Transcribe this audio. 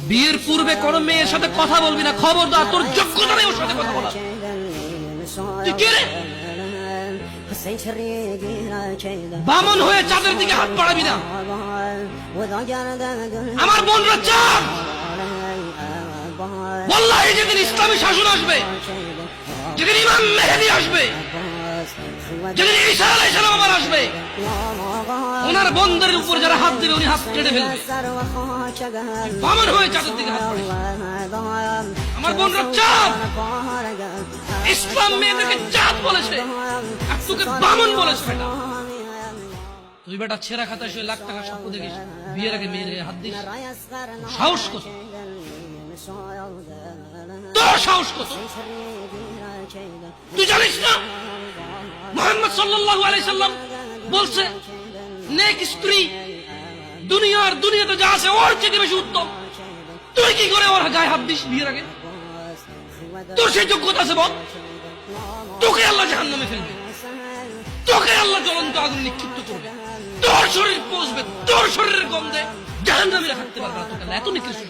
বিয়ের পূর্বে কোন মেয়ের সাথে কথা বলবি না, খবরদার, তোর যোগ্যতা নেই ওর সাথে কথা বলার। তুই কে রে? বামন হয়ে চাঁদের দিকে হাত বাড়াবি না। আমার বোনরা চাঁদ। ওয়াল্লাহি যেদিন ইসলামী শাসন আসবে, যেদিন ইমাম মেহেদী আসবে, যেদিন ঈসা আলাইহিস সালাম আবার আসবে, ওনার বন্ধের উপর যারা হাত দিবে উনি হাত কেটে ফেলবে। বামন হয়ে চাঁদের দিকে হাত বাড়াবি। আমার বোনরা চাঁদ। ইসলাম মেয়েদেরকে চাঁদ বলেছে আর তোকে বামন বলেছে। বেটা তুই বেটা ছেঁড়া খাতায় শুয়ে লাখ টাকা স্বপ্ন দেখিস, বিয়ের আগে মেয়ের গায়ে হাত দিস। সাহস কত তোর, সাহস কত? তুই জানিস না মুহাম্মদ সাল্লাল্লাহু আলাইহি সাল্লাম বলছে নেক স্ত্রী দুনিয়াতে যা আছে ওর চেয়ে বেশি উত্তম। তুই কি করে ওর গায়ে হাত দিস বিয়ের আগে? তোর সেই যোগ্যতা আছে বল? তোকে আল্লাহ জাহান্নামে ফেলবে, তোকে আল্লাহ জ্বলন্ত আগুন নিক্ষিপ্ত করবে, তোর শরীর পচবে, তোর শরীরের গন্ধে জাহান্নামীরা থাকতে পারবে না। তোকে আল্লাহ এত নিকৃষ্ট